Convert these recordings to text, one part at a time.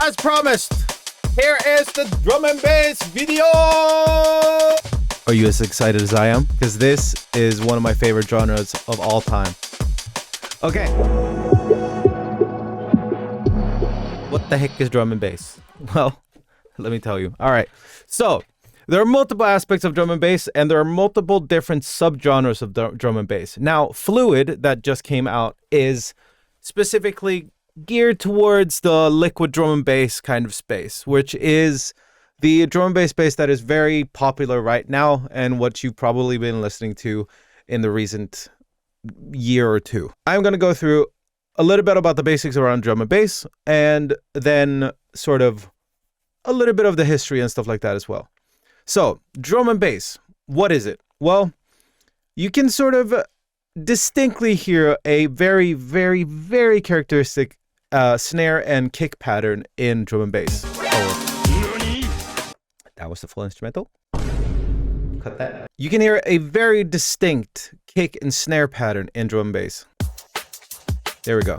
as promised, here is the drum and bass video! Are you as excited as I am? Because this is one of my favorite genres of all time. Okay. What the heck is drum and bass? Well, let me tell you. All right. So, there are multiple aspects of drum and bass, and there are multiple different subgenres of drum and bass. Now, Fluid, that just came out, is specifically geared towards the liquid drum and bass kind of space, which is the drum and bass space that is very popular right now and what you've probably been listening to in the recent year or two. I'm going to go through a little bit about the basics around drum and bass, and then sort of a little bit of the history and stuff like that as well. So, drum and bass, what is it? Well, you can sort of distinctly hear a very, very, very characteristic snare and kick pattern in drum and bass. Oh, that was the full instrumental. Cut that. You can hear a very distinct kick and snare pattern in drum and bass. There we go.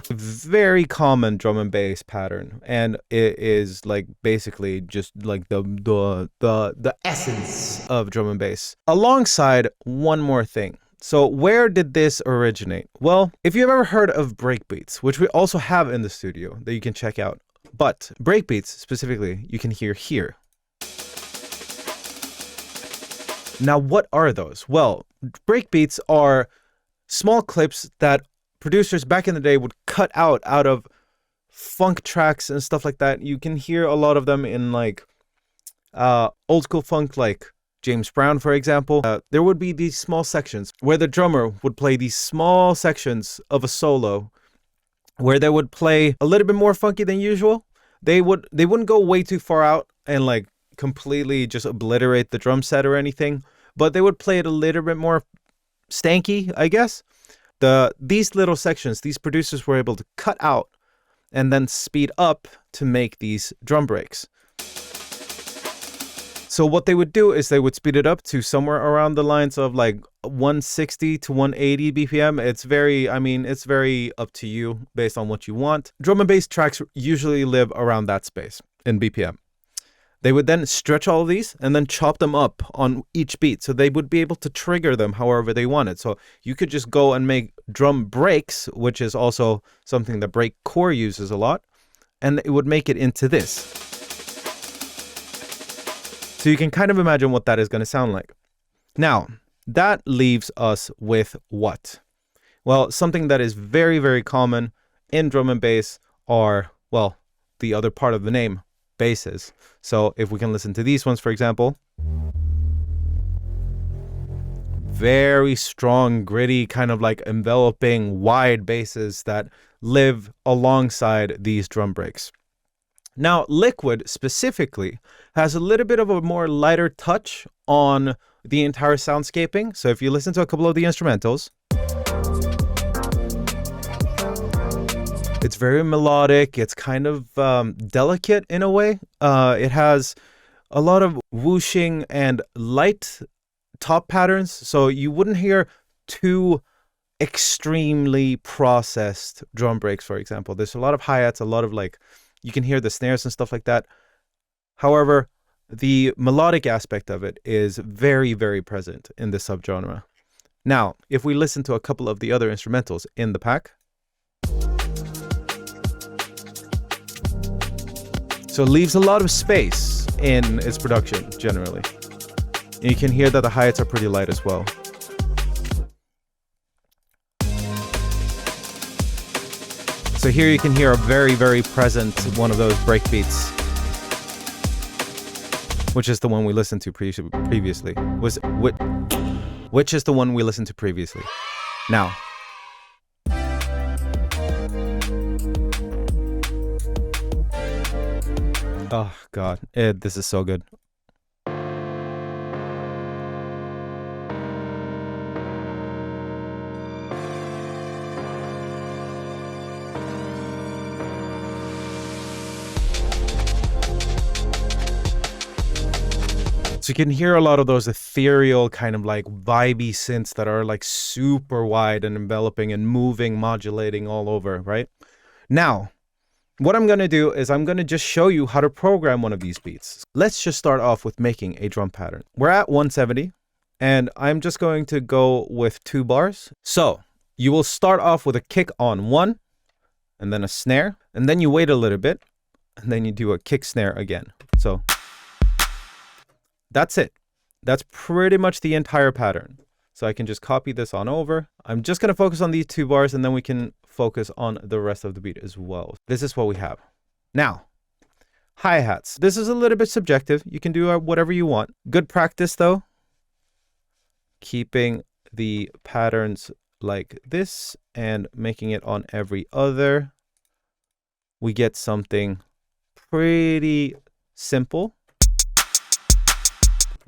Very common drum and bass pattern, and it is like basically just like the essence of drum and bass. Alongside one more thing. So where did this originate? Well, if you've ever heard of breakbeats, which we also have in the studio that you can check out, but breakbeats specifically, you can hear here. Now, what are those? Well, breakbeats are small clips that producers back in the day would cut out of funk tracks and stuff like that. You can hear a lot of them in like old school funk, like James Brown, for example. There would be these small sections where the drummer would play these small sections of a solo where they would play a little bit more funky than usual. They wouldn't go way too far out and like completely just obliterate the drum set or anything, but they would play it a little bit more stanky, I guess. These little sections, these producers were able to cut out and then speed up to make these drum breaks. So what they would do is they would speed it up to somewhere around the lines of like 160 to 180 BPM. It's very up to you based on what you want. Drum and bass tracks usually live around that space in BPM. They would then stretch all of these and then chop them up on each beat. So they would be able to trigger them however they wanted. So you could just go and make drum breaks, which is also something that breakcore uses a lot. And it would make it into this. So you can kind of imagine what that is going to sound like. Now, that leaves us with what? Well, something that is very, very common in drum and bass are, well, the other part of the name, basses. So if we can listen to these ones, for example. Very strong, gritty, kind of like enveloping, wide basses that live alongside these drum breaks. Now, Liquid specifically has a little bit of a more lighter touch on the entire soundscaping. So if you listen to a couple of the instrumentals, it's very melodic. It's kind of delicate in a way. It has a lot of whooshing and light top patterns. So you wouldn't hear too extremely processed drum breaks, for example. There's a lot of hi-hats, a lot of like, you can hear the snares and stuff like that. However, the melodic aspect of it is very, very present in this subgenre. Now, if we listen to a couple of the other instrumentals in the pack. So it leaves a lot of space in its production, generally. And you can hear that the hi-hats are pretty light as well. So here you can hear a very, very present one of those breakbeats, which is the one we listened to previously. Which is the one we listened to previously. Now. Oh, God. This is so good. So you can hear a lot of those ethereal kind of like vibey synths that are like super wide and enveloping and moving, modulating all over, right? Now, what I'm going to do is I'm going to just show you how to program one of these beats. Let's just start off with making a drum pattern. We're at 170 and I'm just going to go with 2 bars. So you will start off with a kick on 1 and then a snare, and then you wait a little bit and then you do a kick snare again. So that's it. That's pretty much the entire pattern. So I can just copy this on over. I'm just going to focus on these 2 bars and then we can focus on the rest of the beat as well. This is what we have. Now, hi-hats. This is a little bit subjective. You can do whatever you want. Good practice though, keeping the patterns like this and making it on every other. We get something pretty simple.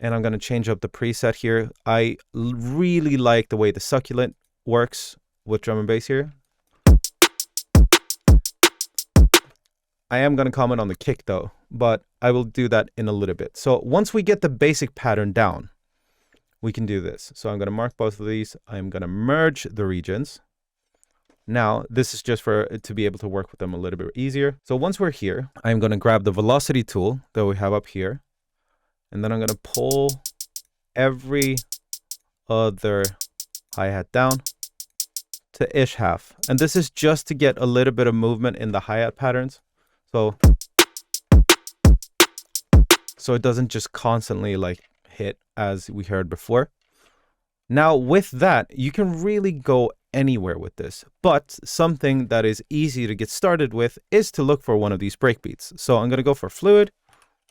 And I'm going to change up the preset here. I really like the way the succulent works with drum and bass here. I am going to comment on the kick though, but I will do that in a little bit. So once we get the basic pattern down, we can do this. So I'm going to mark both of these. I'm going to merge the regions. Now, this is just to be able to work with them a little bit easier. So once we're here, I'm going to grab the velocity tool that we have up here. And then I'm going to pull every other hi-hat down to ish half. And this is just to get a little bit of movement in the hi-hat patterns. So it doesn't just constantly like hit as we heard before. Now with that, you can really go anywhere with this. But something that is easy to get started with is to look for one of these breakbeats. So I'm going to go for fluid,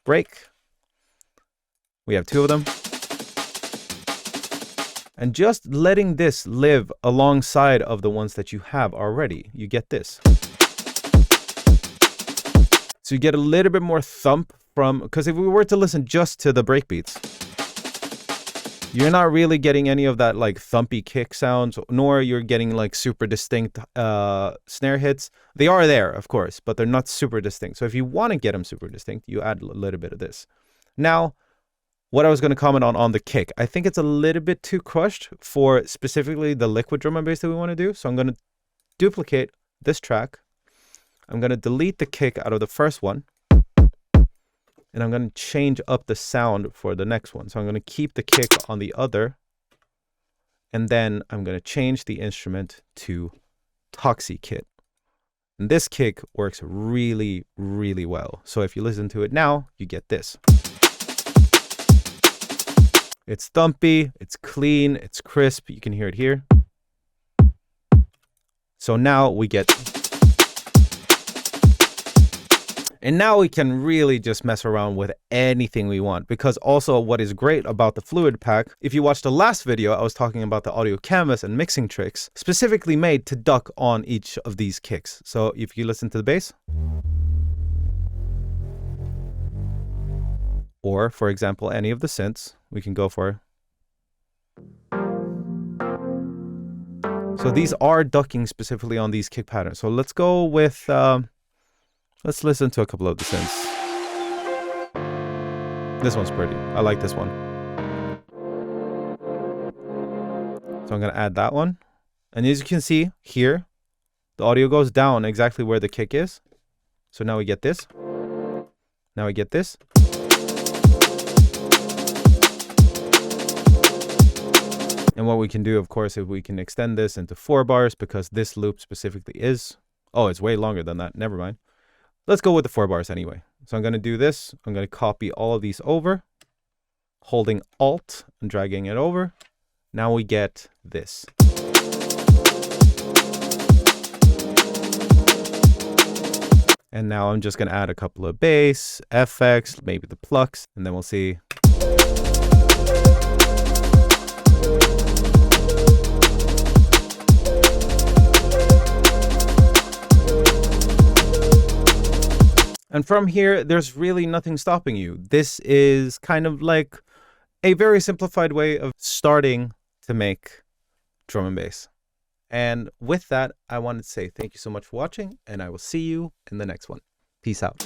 break. We have 2 of them. And just letting this live alongside of the ones that you have already, you get this. So you get a little bit more thump from, because if we were to listen just to the breakbeats, you're not really getting any of that like thumpy kick sounds, nor you're getting like super distinct snare hits. They are there, of course, but they're not super distinct. So if you want to get them super distinct, you add a little bit of this. Now, what I was going to comment on the kick, I think it's a little bit too crushed for specifically the liquid drum and bass that we want to do. So I'm going to duplicate this track. I'm going to delete the kick out of the first one. And I'm going to change up the sound for the next one. So I'm going to keep the kick on the other. And then I'm going to change the instrument to Toxie Kit. And this kick works really, really well. So if you listen to it now, you get this. It's thumpy, it's clean, it's crisp. You can hear it here. So now we get... And now we can really just mess around with anything we want, because also what is great about the Fluid Pack, if you watched the last video, I was talking about the audio canvas and mixing tricks specifically made to duck on each of these kicks. So if you listen to the bass, or for example, any of the synths, we can go for. So these are ducking specifically on these kick patterns. So let's go with, let's listen to a couple of the synths. This one's pretty. I like this one. So I'm going to add that one. And as you can see here, the audio goes down exactly where the kick is. So now we get this. Now we get this. And what we can do, of course, is we can extend this into 4 bars because this loop specifically is... Oh, it's way longer than that. Never mind. Let's go with the 4 bars anyway. So I'm going to do this. I'm going to copy all of these over, holding Alt and dragging it over. Now we get this. And now I'm just going to add a couple of bass, FX, maybe the plucks, and then we'll see. And from here, there's really nothing stopping you. This is kind of like a very simplified way of starting to make drum and bass. And with that, I wanted to say thank you so much for watching, and I will see you in the next one. Peace out.